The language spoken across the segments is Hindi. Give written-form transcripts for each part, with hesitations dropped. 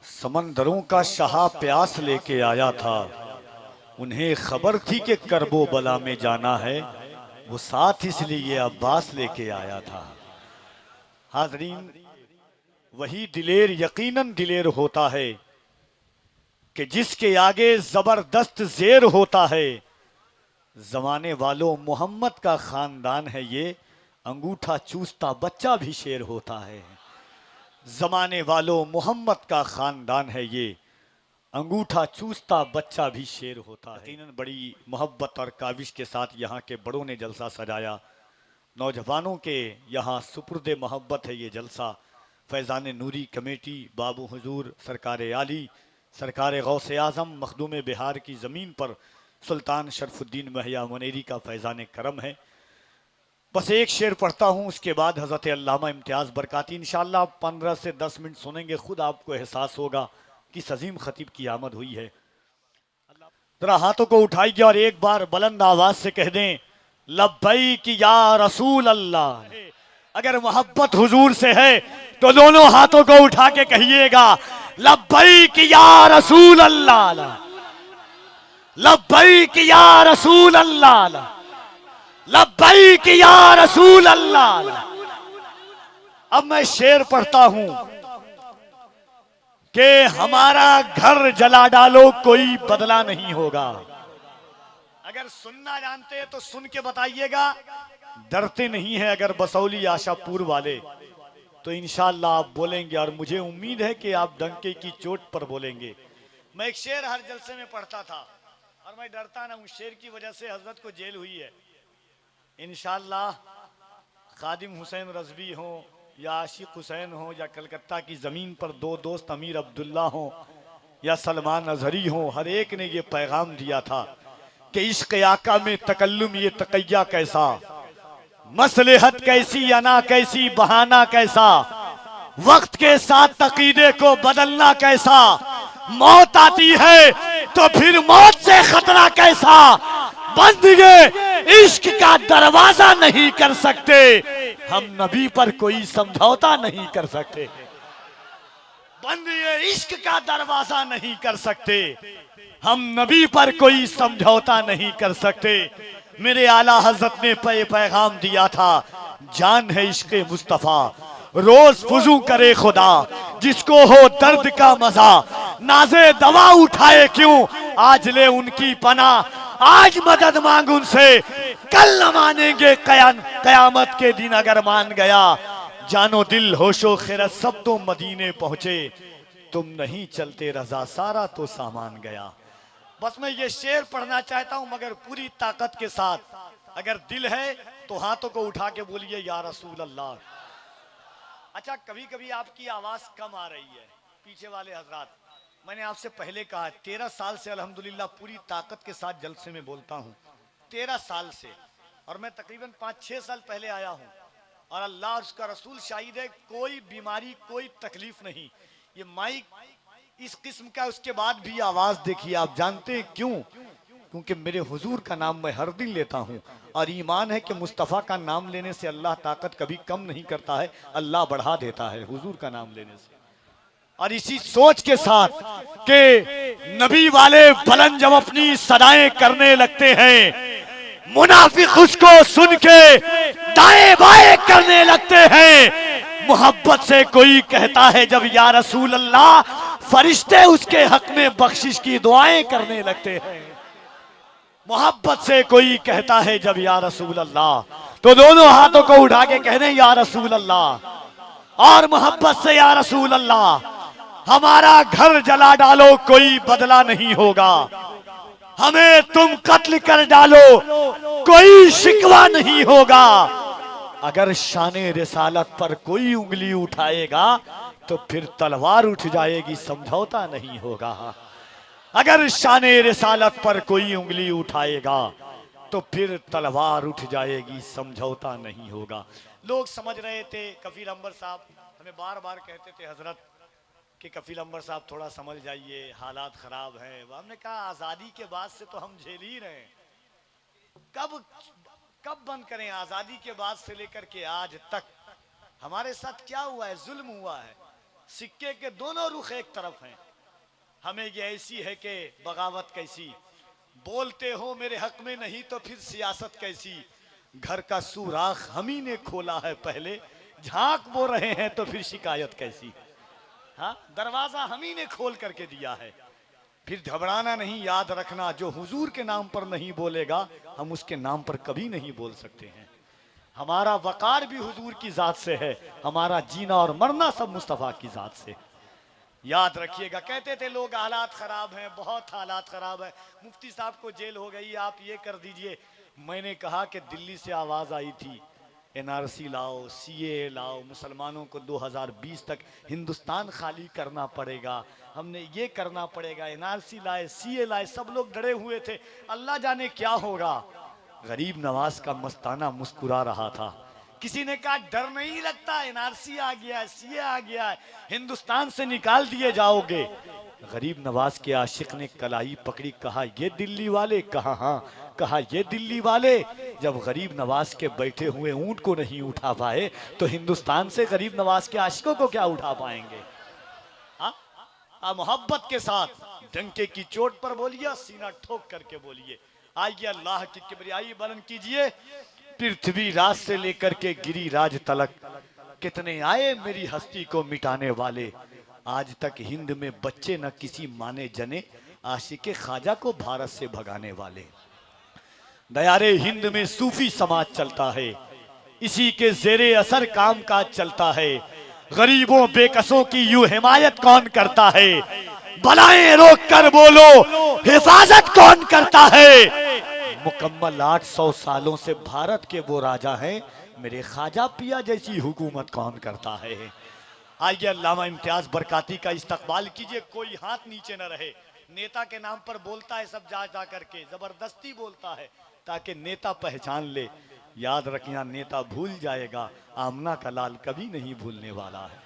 समंदरों का शाह प्यास लेके आया था। उन्हें खबर थी कि करबो बला में जाना है, वो साथ इसलिए अब्बास लेके आया था। हाजरीन, वही दिलेर यकीनन दिलेर होता है कि जिसके आगे जबरदस्त जेर होता है। जमाने वालों, मोहम्मद का खानदान है ये, अंगूठा चूसता बच्चा भी शेर होता है। जमाने वालों, मोहम्मद का खानदान है ये, अंगूठा चूसता बच्चा भी शेर होता है। यकीनन बड़ी मोहब्बत और काविश के साथ यहाँ के बड़ों ने जलसा सजाया। नौजवानों के यहाँ सुपुर्द मोहब्बत है ये जलसा। फैज़ान नूरी कमेटी, बाबू हुजूर सरकार आली, सरकार गौसे आज़म मखदूम बिहार की ज़मीन पर सुल्तान शरफुद्दीन महया मुनेरी का फैज़ान करम है। बस एक शेर पढ़ता हूँ, उसके बाद हज़रत अल्लामा इम्तियाज़ बरकाती इंशाअल्लाह 15 से 10 मिनट सुनेंगे। खुद आपको एहसास होगा कि अजीम खतीब की आमद हुई है। जरा हाथों को उठाइए और एक बार बुलंद आवाज से कह दें, लब्बैक या रसूल अल्लाह। अगर मोहब्बत हुजूर से है तो दोनों हाथों को उठा के कहिएगा, लब्बैक या रसूल अल्लाह, लब्बैक या रसूल अल्लाह, लब्बैक या रसूल अल्लाह। अब मैं शेर पढ़ता हूं कि हमारा घर जला डालो कोई बदला नहीं होगा। अगर सुनना जानते हैं तो सुन के बताइएगा, डरते नहीं है अगर बसौली आशापुर वाले तो इंशाअल्लाह आप बोलेंगे, और मुझे उम्मीद है कि आप डंके की चोट पर बोलेंगे। मैं एक शेर हर जलसे में पढ़ता था और मैं डरता ना हूं, शेर की वजह से हजरत को जेल हुई है। इंशाअल्लाह खादिम हुसैन रजवी हो या आशिक हुसैन हो या कलकत्ता की ज़मीन पर दो दोस्त अमीर अब्दुल्ला हो या सलमान अजहरी हो, हर एक ने ये पैगाम दिया था कि इश्क़ आका में तकल्लुम ये तकैया कैसा, मसलहत कैसी अना कैसी, बहाना कैसा, वक्त के साथ तकीदे को बदलना कैसा, मौत आती है तो फिर मौत से खतरा कैसा, बंदे इश्क का दरवाजा नहीं कर सकते, हम नबी पर कोई समझौता नहीं कर सकते। बंदे इश्क का दरवाजा नहीं कर सकते, हम नबी पर कोई समझौता नहीं कर सकते। मेरे आला हजरत ने पैगाम दिया था, जान है इश्क मुस्तफ़ा रोज फुजू करे खुदा, जिसको हो दर्द का मजा नाजे दवा उठाए क्यों, आज ले उनकी पना आज मदद मांग उनसे, कल न मानेंगे कयामत के दिन अगर मान गया, जानो दिल होशो खिरत सब तो मदीने पहुंचे, तुम नहीं चलते रजा सारा तो सामान गया। बस मैं ये शेर पढ़ना चाहता हूं मगर पूरी ताकत के साथ। अगर दिल है तो हाथों को उठा के बोलिए या रसूल अल्लाह। अच्छा, कभी कभी आपकी आवाज कम आ रही है, पीछे वाले हजरात, मैंने आपसे पहले कहा 13 साल से अल्हम्दुलिल्लाह पूरी ताकत के साथ जलसे में बोलता हूं, 13 साल से, और मैं तकरीबन 5-6 साल पहले आया हूं, और अल्लाह और उसका रसूल शाहिद है, कोई बीमारी कोई तकलीफ नहीं। ये माइक इस किस्म का, उसके बाद भी आवाज देखिए। आप जानते हैं क्यों? क्योंकि मेरे हुजूर का नाम मैं हर दिन लेता हूं, और ईमान है कि मुस्तफ़ा का नाम लेने से अल्लाह ताकत कभी कम नहीं करता है, अल्लाह बढ़ा देता है हुजूर का नाम लेने से। और इसी सोच के साथ कि नबी वाले बुलंद जब अपनी सदाएं करने लगते हैं, मुनाफिक उसको सुन के दाएं बाएं करने लगते हैं। मोहब्बत से कोई कहता है जब या रसूल अल्लाह, फरिश्ते उसके हक में बख्शिश की दुआएं करने लगते हैं। मोहब्बत से कोई कहता है जब या रसूल अल्लाह, तो दोनों हाथों को उठा के कहने या रसूल अल्लाह, और मोहब्बत से या रसूल अल्लाह, हमारा घर जला डालो कोई बदला नहीं होगा, हमें तुम कत्ल कर डालो कोई शिकवा नहीं होगा, अगर शाने रिसालत पर कोई उंगली उठाएगा तो फिर तलवार उठ जाएगी, समझौता नहीं होगा। अगर शाने रिसालत पर कोई उंगली उठाएगा तो फिर तलवार उठ जाएगी, समझौता नहीं होगा। लोग समझ रहे थे, कफील अंबर साहब हमें बार बार कहते थे हजरत कि कफील अंबर साहब थोड़ा समझ जाइए, हालात खराब हैं। हमने कहा आज़ादी के बाद से तो हम झेल ही रहे हैं, कब बंद करें? आज़ादी के बाद से लेकर के आज तक हमारे साथ क्या हुआ है? जुल्म हुआ है। सिक्के के दोनों रुख एक तरफ हैं। हमें ये ऐसी है कि बगावत कैसी, बोलते हो मेरे हक में नहीं तो फिर सियासत कैसी। घर का सुराख हम ही ने खोला है पहले, झांक बो रहे हैं तो फिर शिकायत कैसी। हाँ, दरवाजा हम ही ने खोल करके दिया है, फिर घबराना नहीं। याद रखना, जो हुजूर के नाम पर नहीं बोलेगा हम उसके नाम पर कभी नहीं बोल सकते हैं। हमारा वकार भी हुजूर की जात से है, हमारा जीना और मरना सब मुस्तफा की जात से। याद रखिएगा, कहते थे लोग हालात खराब हैं, बहुत हालात खराब है, मुफ्ती साहब को जेल हो गई, आप ये कर दीजिए। मैंने कहा कि दिल्ली से आवाज आई थी एनआरसी लाओ, सीए लाओ, मुसलमानों को 2020 तक हिंदुस्तान खाली करना पड़ेगा, हमने ये करना पड़ेगा, एनआरसी लाए, सीए लाए, सब लोग डरे हुए थे। अल्लाह जाने क्या होगा। गरीब नवाज का मस्ताना मुस्कुरा रहा था। किसी ने कहा डर नहीं लगता, एनआरसी आ गया है, सीए आ गया है, हिंदुस्तान से निकाल दिए जाओगे। गरीब नवाज के आशिक ने कलाई पकड़ी, कहा ये दिल्ली वाले, कहा हाँ, कहा ये दिल्ली वाले जब गरीब नवाज के बैठे हुए ऊंट को नहीं उठा पाए तो हिंदुस्तान से गरीब नवाज के आशिकों को क्या उठा पाएंगे। मोहब्बत के साथ डंके की चोट पर बोलिए, सीना ठोक करके बोलिए, आइए अल्लाह की किबरियाई बुलंद कीजिए। पृथ्वी राज से लेकर के गिरिराज तलक कितने आए मेरी हस्ती को मिटाने वाले। आज तक हिंद में बच्चे न किसी माने जने, आशिके ख्वाजा को भारत से भगाने वाले। दयारे हिंद में सूफी समाज चलता है, इसी के जेरे असर काम काज चलता है। गरीबों बेकसों की यूं हिमायत कौन करता है, बलाएं रोक कर बोलो हिफाजत कौन करता है। मुकम्मल 800 सालों से भारत के वो राजा हैं, मेरे ख्वाजा पिया जैसी हुकूमत कौन करता है। आइए अल्लामा इम्तियाज बरकाती का इस्तकबाल कीजिए, कोई हाथ नीचे न रहे। नेता के नाम पर बोलता है सब जा जा करके, जबरदस्ती बोलता है ताकि नेता पहचान ले। याद रखना, नेता भूल जाएगा, आमना का लाल कभी नहीं भूलने वाला है।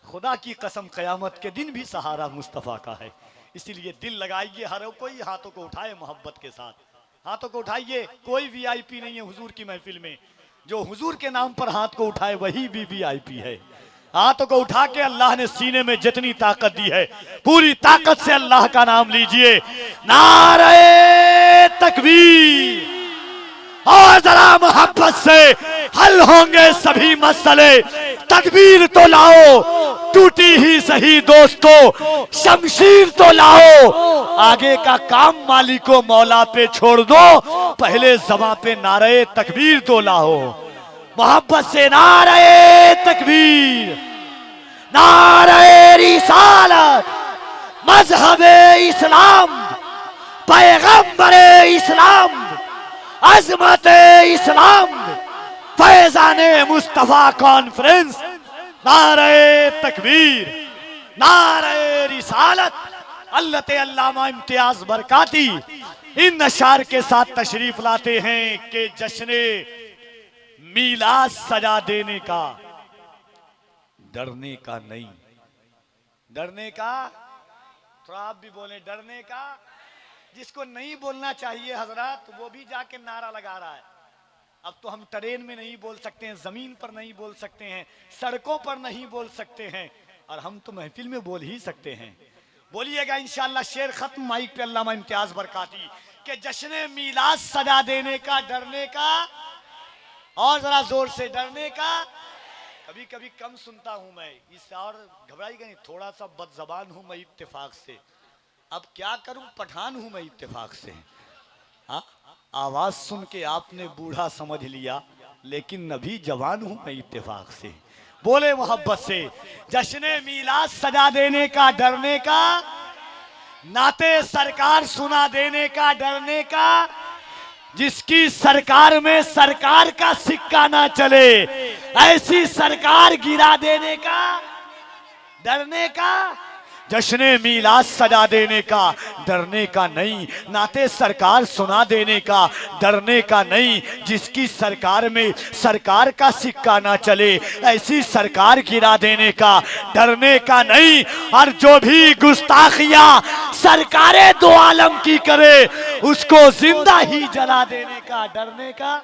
खुदा की कसम क़यामत के दिन भी सहारा मुस्तफ़ा का है। इसीलिए दिल लगाइए, हर कोई हाथों को उठाए मोहब्बत के साथ, हाथों को उठाइए। कोई वीआईपी नहीं है हुजूर की महफिल में, जो हुजूर के नाम पर हाथ को उठाए वही भी वीआईपी है। हाथों को उठा के अल्लाह ने सीने में जितनी ताकत दी है पूरी ताकत से अल्लाह का नाम लीजिए। नारे तकबीर, और जरा मोहब्बत से हल होंगे सभी मसले। तकबीर तो लाओ, टूटी ही सही दोस्तों, शमशीर तो लाओ। आगे का काम मालिको मौला पे छोड़ दो, पहले ज़बां पे नारे तकबीर तो लाओ। मोहब्बत से नारे तकबीर, नारे रिसालत, मजहबे इस्लाम, पैगंबरे इस्लाम, अज़मते इस्लाम, फैज़ाने मुस्तफ़ा कॉन्फ्रेंस। नारे तकबीर, नारे रिसालत। अल्लाह अल्लामा इम्तियाज बरकाती इन अशार के साथ तशरीफ लाते हैं कि जश्ने मीलाद सजा देने का, डरने का नहीं। डरने का, तो आप भी बोले डरने का। जिसको नहीं बोलना चाहिए हजरत, वो भी जाके नारा लगा रहा है। अब तो हम ट्रेन में नहीं बोल सकते हैं, जमीन पर नहीं बोल सकते हैं, सड़कों पर नहीं बोल सकते हैं, और हम तो महफिल में बोल ही सकते हैं। बोलिएगा इंशाअल्लाह। शेर खत्म माइक पे अल्लामा इम्तियाज बरकाती के जश्न मीलाद सजा देने का, डरने का, और जरा जोर से डरने का। कभी कभी कम सुनता हूं मैं, इस और घबराइएगा नहीं, थोड़ा सा बदजबान हूं मैं इत्तेफाक से। अब क्या करूं, पठान हूं मैं इत्तेफाक से। हाँ, आवाज सुन के आपने बूढ़ा समझ लिया, लेकिन नबी जवान हूं मैं इत्तेफाक से। बोले मोहब्बत से, जश्न मीलाद सजा देने का, डरने का, नाते सरकार सुना देने का, डरने का, जिसकी सरकार में सरकार का सिक्का ना चले ऐसी सरकार गिरा देने का, डरने का। जश्न मीलाद सजा देने का, डरने का नहीं। नाते सरकार सुना देने का, डरने का नहीं। जिसकी सरकार में सरकार का सिक्का ना चले ऐसी सरकार गिरा देने का, डरने का नहीं। और जो भी गुस्ताखियां सरकारें दो आलम की करे उसको जिंदा ही जला देने का, डरने का।